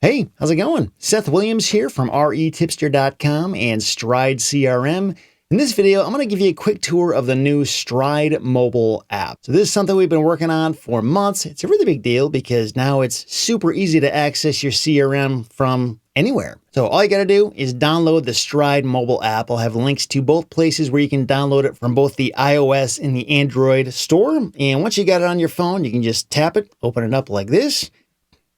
Hey, how's it going? Seth Williams here from reipster.com and Stride CRM. In this video, I'm going to give you a quick tour of the new Stride mobile app. So this is something we've been working on for months. It's a really big deal because now it's super easy to access your CRM from anywhere. So all you got to do is download the Stride mobile app. I'll have links to both places where you can download it from both the iOS and the Android store. And once you got it on your phone, you can just tap it, open it up like this.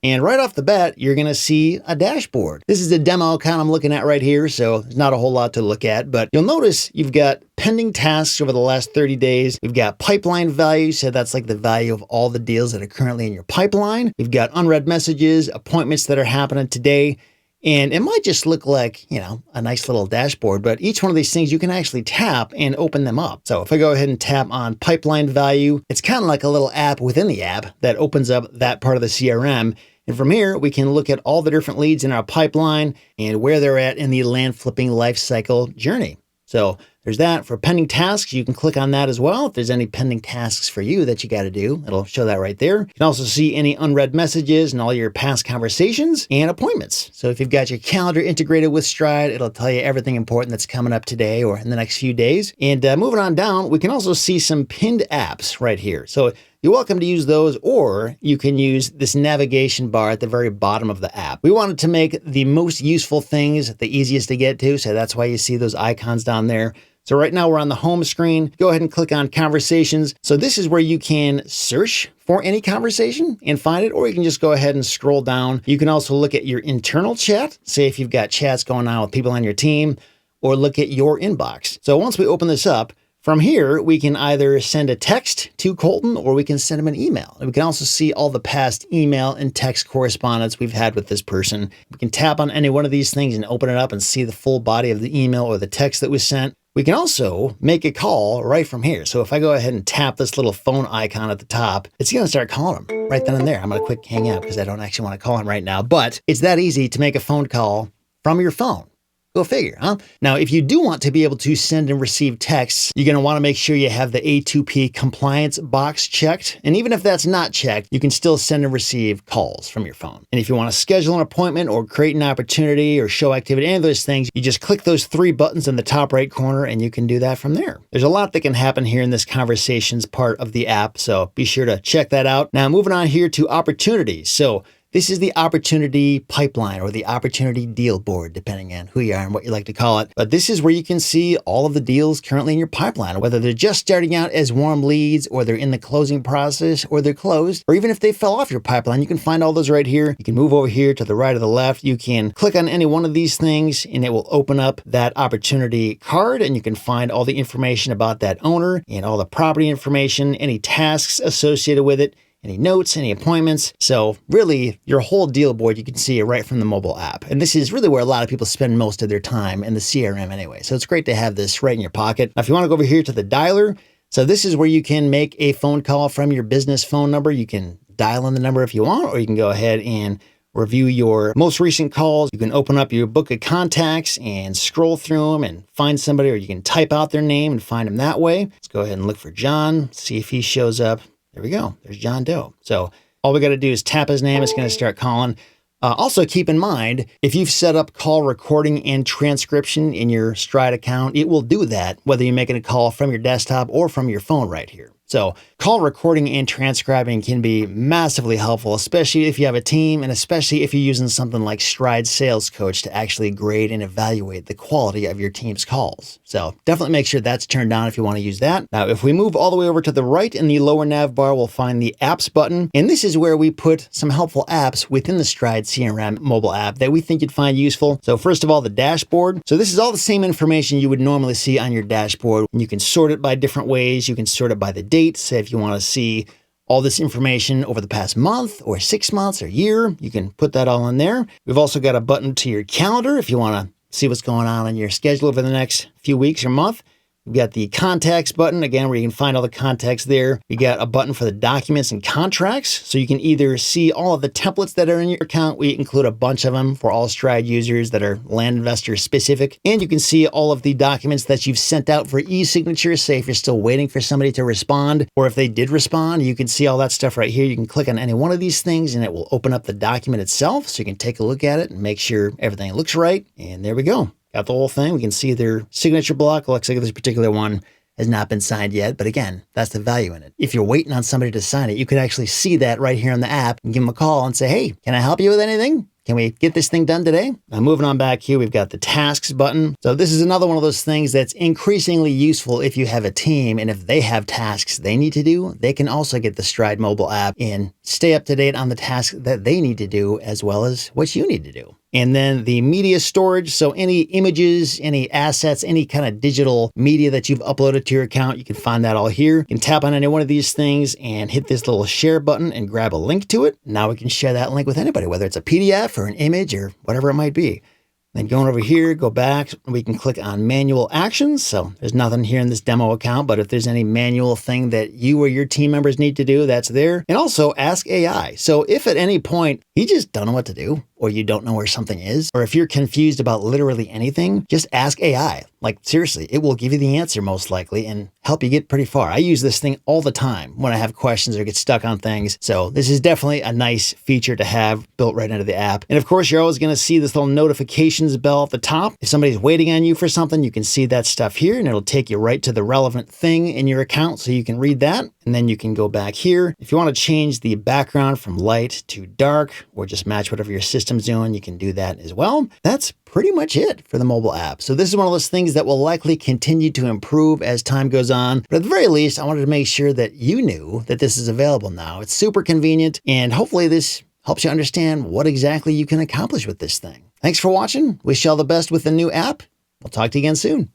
And right off the bat, you're going to see a dashboard. This is the demo account I'm looking at right here, so there's not a whole lot to look at, but you'll notice you've got pending tasks over the last 30 days. We've got pipeline value, so that's like the value of all the deals that are currently in your pipeline. We've got unread messages, appointments that are happening today, and it might just look like, a nice little dashboard, but each one of these things you can actually tap and open them up. So if I go ahead and tap on pipeline value, it's kind of like a little app within the app that opens up that part of the CRM. And from here, we can look at all the different leads in our pipeline and where they're at in the land flipping life cycle journey. So there's that. For pending tasks, you can click on that as well. If there's any pending tasks for you that you got to do, it'll show that right there. You can also see any unread messages and all your past conversations and appointments. So if you've got your calendar integrated with Stride, it'll tell you everything important that's coming up today or in the next few days. And moving on down, we can also see some pinned apps right here. So you're welcome to use those, or you can use this navigation bar at the very bottom of the app. We wanted to make the most useful things the easiest to get to, so that's why you see those icons down there. So right now we're on the home screen. Go ahead and click on conversations. So this is where you can search for any conversation and find it, or you can just go ahead and scroll down. You can also look at your internal chat, say if you've got chats going on with people on your team, or look at your inbox. So once we open this up, from here, we can either send a text to Colton or we can send him an email. And we can also see all the past email and text correspondence we've had with this person. We can tap on any one of these things and open it up and see the full body of the email or the text that was sent. We can also make a call right from here. So if I go ahead and tap this little phone icon at the top, it's going to start calling him right then and there. I'm going to quick hang out because I don't actually want to call him right now, but it's that easy to make a phone call from your phone. Go figure, huh? Now, if you do want to be able to send and receive texts, you're going to want to make sure you have the A2P compliance box checked. And even if that's not checked, you can still send and receive calls from your phone. And if you want to schedule an appointment or create an opportunity or show activity, any of those things, you just click those three buttons in the top right corner and you can do that from there. There's a lot that can happen here in this conversations part of the app, so be sure to check that out. Now, moving on here to opportunities. So this is the opportunity pipeline or the opportunity deal board, depending on who you are and what you like to call it. But this is where you can see all of the deals currently in your pipeline, whether they're just starting out as warm leads or they're in the closing process or they're closed, or even if they fell off your pipeline, you can find all those right here. You can move over here to the right or the left. You can click on any one of these things and it will open up that opportunity card and you can find all the information about that owner and all the property information, any tasks associated with it, any notes, any appointments. So really your whole deal board, you can see it right from the mobile app. And this is really where a lot of people spend most of their time in the CRM anyway. So it's great to have this right in your pocket. Now, if you want to go over here to the dialer, so this is where you can make a phone call from your business phone number. You can dial in the number if you want, or you can go ahead and review your most recent calls. You can open up your book of contacts and scroll through them and find somebody, or you can type out their name and find them that way. Let's go ahead and look for John, see if he shows up. There we go. There's John Doe. So all we got to do is tap his name. It's going to start calling. Also keep in mind, if you've set up call recording and transcription in your Stride account, it will do that whether you're making a call from your desktop or from your phone right here. So call recording and transcribing can be massively helpful, especially if you have a team and especially if you're using something like Stride Sales Coach to actually grade and evaluate the quality of your team's calls. So definitely make sure that's turned on if you want to use that. Now, if we move all the way over to the right in the lower nav bar, we'll find the apps button. And this is where we put some helpful apps within the Stride CRM mobile app that we think you'd find useful. So first of all, the dashboard. So this is all the same information you would normally see on your dashboard. And you can sort it by different ways. You can sort it by the date. Say if you want to see all this information over the past month or 6 months or year, you can put that all in there. We've also got a button to your calendar if you want to see what's going on in your schedule over the next few weeks or month. We've got the contacts button, again, where you can find all the contacts there. You got a button for the documents and contracts. So you can either see all of the templates that are in your account. We include a bunch of them for all Stride users that are land investor specific. And you can see all of the documents that you've sent out for e-signature. Say if you're still waiting for somebody to respond, or if they did respond, you can see all that stuff right here. You can click on any one of these things and it will open up the document itself. So you can take a look at it and make sure everything looks right. And there we go. Got the whole thing. We can see their signature block. Looks like this particular one has not been signed yet. But again, that's the value in it. If you're waiting on somebody to sign it, you could actually see that right here in the app and give them a call and say, hey, can I help you with anything? Can we get this thing done today? Now moving on back here, we've got the tasks button. So this is another one of those things that's increasingly useful if you have a team and if they have tasks they need to do, they can also get the Stride mobile app and stay up to date on the tasks that they need to do as well as what you need to do. And then the media storage. So any images, any assets, any kind of digital media that you've uploaded to your account, you can find that all here. You can tap on any one of these things and hit this little share button and grab a link to it. Now we can share that link with anybody, whether it's a PDF or an image or whatever it might be. Then going over here, go back, we can click on manual actions. So there's nothing here in this demo account, but if there's any manual thing that you or your team members need to do, that's there. And also ask AI. So if at any point you just don't know what to do, or you don't know where something is, or if you're confused about literally anything, just ask AI. Like seriously, it will give you the answer most likely and help you get pretty far. I use this thing all the time when I have questions or get stuck on things. So this is definitely a nice feature to have built right into the app. And of course, you're always going to see this little notifications bell at the top. If somebody's waiting on you for something, you can see that stuff here and it'll take you right to the relevant thing in your account so you can read that. And then you can go back here. If you want to change the background from light to dark or just match whatever your system's doing, you can do that as well. That's pretty much it for the mobile app. So this is one of those things that will likely continue to improve as time goes on. But at the very least, I wanted to make sure that you knew that this is available now. It's super convenient and hopefully this helps you understand what exactly you can accomplish with this thing. Thanks for watching. Wish you all the best with the new app. We'll talk to you again soon.